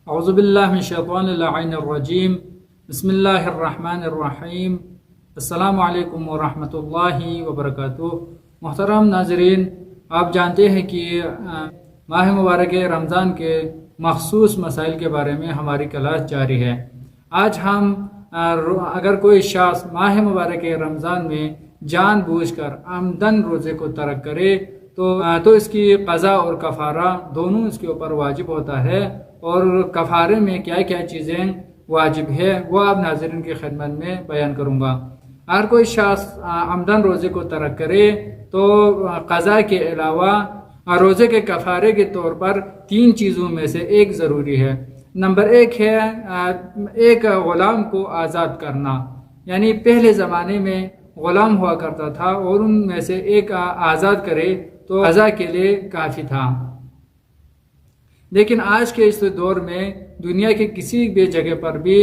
اعوذ باللہ من الشیطان اللعین الرجیم بسم اللہ الرحمن الرحیم السلام علیکم ورحمۃ اللہ وبرکاتہ۔ محترم ناظرین، آپ جانتے ہیں کہ ماہ مبارک رمضان کے مخصوص مسائل کے بارے میں ہماری کلاس جاری ہے۔ آج ہم اگر کوئی شخص ماہ مبارک رمضان میں جان بوجھ کر عمدن روزے کو ترک کرے تو اس کی قضا اور کفارہ دونوں اس کے اوپر واجب ہوتا ہے، اور کفارے میں کیا کیا چیزیں واجب ہے وہ آپ ناظرین کی خدمت میں بیان کروں گا۔ اگر کوئی شخص عمدن روزے کو ترک کرے تو قضا کے علاوہ روزے کے کفارے کے طور پر 3 چیزوں میں سے ایک ضروری ہے۔ نمبر 1 ہے ایک غلام کو آزاد کرنا، یعنی پہلے زمانے میں غلام ہوا کرتا تھا اور ان میں سے ایک آزاد کرے تو قضا کے لیے کافی تھا۔ لیکن آج کے اس دور میں دنیا کے کسی بھی جگہ پر بھی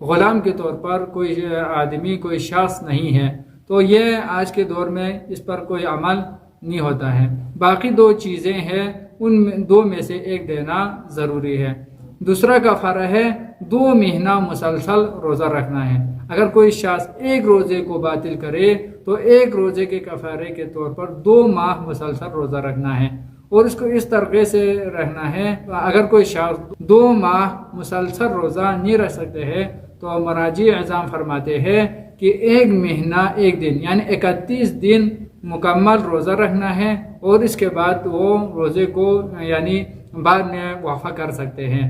غلام کے طور پر کوئی آدمی، کوئی شخص نہیں ہے، تو یہ آج کے دور میں اس پر کوئی عمل نہیں ہوتا ہے۔ باقی 2 چیزیں ہیں، ان 2 میں سے ایک دینا ضروری ہے۔ دوسرا کفارہ ہے 2 مہینہ مسلسل روزہ رکھنا ہے۔ اگر کوئی شخص ایک روزے کو باطل کرے تو ایک روزے کے کفارے کے طور پر 2 ماہ مسلسل روزہ رکھنا ہے، اور اس کو اس طریقے سے رہنا ہے۔ اگر کوئی شخص 2 ماہ مسلسل روزہ نہیں رکھ سکتے ہیں تو مراجع اعظام فرماتے ہیں کہ 1 مہینہ 1 دن یعنی 31 دن مکمل روزہ رکھنا ہے، اور اس کے بعد وہ روزے کو یعنی بعد میں وقفہ کر سکتے ہیں۔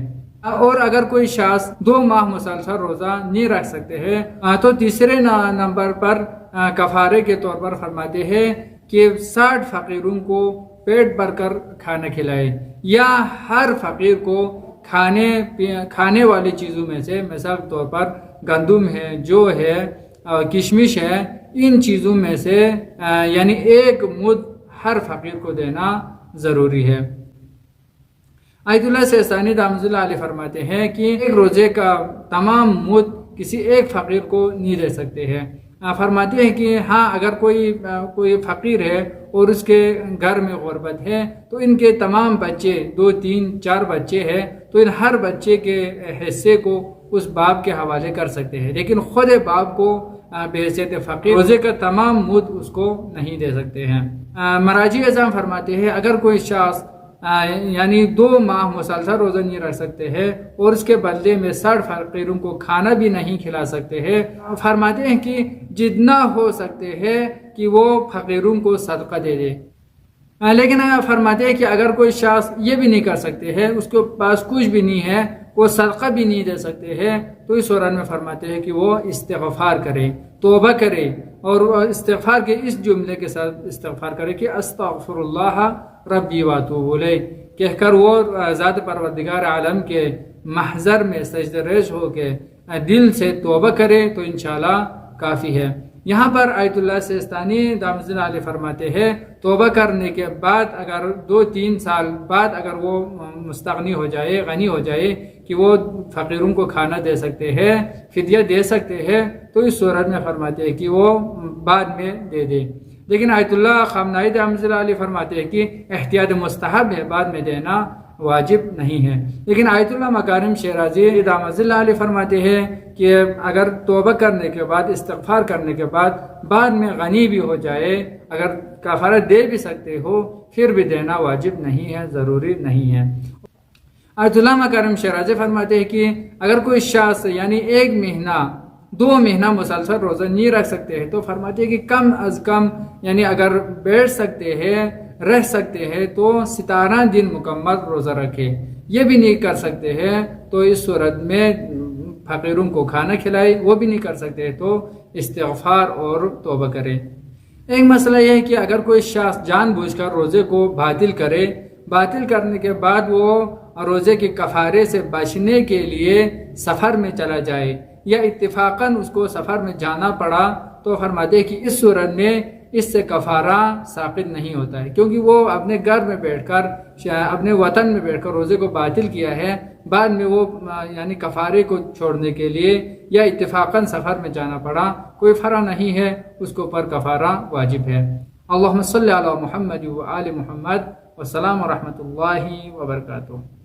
اور اگر کوئی شخص 2 ماہ مسلسل روزہ نہیں رکھ سکتے ہیں تو تیسرے نمبر پر کفارے کے طور پر فرماتے ہیں کہ 60 فقیروں کو پیٹ بھر کر کھانا کھلائے، یا ہر فقیر کو کھانے والی چیزوں میں سے، مثال کے طور پر گندم ہے، جو ہے، کشمش ہے، ان چیزوں میں سے یعنی 1 مد ہر فقیر کو دینا ضروری ہے۔ آیت اللہ سیستانی رحمۃ اللہ علیہ فرماتے ہیں کہ ایک روزے کا تمام مد کسی ایک فقیر کو نہیں دے سکتے ہیں۔ فرماتے ہیں کہ ہاں، اگر کوئی فقیر ہے اور اس کے گھر میں غربت ہے تو ان کے تمام بچے، 2 3 4 بچے ہیں، تو ان ہر بچے کے حصے کو اس باپ کے حوالے کر سکتے ہیں، لیکن خود باپ کو بحیثیت فقیر روزے کا تمام مد اس کو نہیں دے سکتے ہیں۔ مراجع اعظام فرماتے ہیں اگر کوئی شخص یعنی 2 ماہ مسلسل روزہ نہیں رکھ سکتے ہیں اور اس کے بدلے میں 60 فقیروں کو کھانا بھی نہیں کھلا سکتے ہیں، فرماتے ہیں کہ جتنا ہو سکتے ہیں کہ وہ فقیروں کو صدقہ دے دے۔ لیکن فرماتے ہیں کہ اگر کوئی شخص یہ بھی نہیں کر سکتے ہیں، اس کے پاس کچھ بھی نہیں ہے، وہ صدقہ بھی نہیں دے سکتے ہیں، تو اس دوران میں فرماتے ہیں کہ وہ استغفار کرے، توبہ کرے، اور استغفار کے اس جملے کے ساتھ استغفار کرے کہ استغفر اللہ ربی واتوب الیہ کہہ کر وہ ذات پروردگار عالم کے محضر میں سجدہ ریز ہو کے دل سے توبہ کرے تو انشاءاللہ کافی ہے۔ یہاں پر آیت اللہ سیستانی دامت اللہ علیہ فرماتے ہیں توبہ کرنے کے بعد اگر 2-3 سال بعد اگر وہ مستغنی ہو جائے، غنی ہو جائے کہ وہ فقیروں کو کھانا دے سکتے ہیں، فدیہ دے سکتے ہیں، تو اس صورت میں فرماتے ہیں کہ وہ بعد میں دے دے۔ لیکن آیت اللہ خامنائی رحمۃ اللہ علیہ فرماتے ہیں کہ احتیاط مستحب ہے، بعد میں دینا واجب نہیں ہے۔ لیکن آیت اللہ مکارم شیرازی رحمۃ اللہ علیہ فرماتے ہیں کہ اگر توبہ کرنے کے بعد، استغفار کرنے کے بعد میں غنی بھی ہو جائے، اگر کفارہ دے بھی سکتے ہو، پھر بھی دینا واجب نہیں ہے، ضروری نہیں ہے۔ آیت اللہ مکارم شیرازی فرماتے ہیں کہ اگر کوئی شخص یعنی 1 مہینہ 2 مہینہ مسلسل روزہ نہیں رکھ سکتے ہیں تو فرماتے ہیں کہ کم از کم یعنی اگر بیٹھ سکتے ہیں، رہ سکتے ہیں تو 17 دن مکمل روزہ رکھے۔ یہ بھی نہیں کر سکتے ہیں تو اس صورت میں فقیروں کو کھانا کھلائے، وہ بھی نہیں کر سکتے تو استغفار اور توبہ کرے۔ ایک مسئلہ یہ ہے کہ اگر کوئی شخص جان بوجھ کر روزے کو باطل کرے، باطل کرنے کے بعد وہ روزے کے کفارے سے بچنے کے لیے سفر میں چلا جائے، یا اتفاقاً اس کو سفر میں جانا پڑا، تو فرماتے ہیں کہ اس صورت میں اس سے کفارہ ساقط نہیں ہوتا ہے، کیونکہ وہ اپنے گھر میں بیٹھ کر، اپنے وطن میں بیٹھ کر روزے کو باطل کیا ہے، بعد میں وہ یعنی کفارے کو چھوڑنے کے لیے یا اتفاقاً سفر میں جانا پڑا، کوئی فرق نہیں ہے، اس کے اوپر کفارہ واجب ہے۔ اللہم صلی علی محمد و آل محمد، والسلام ورحمۃ اللہ وبرکاتہ۔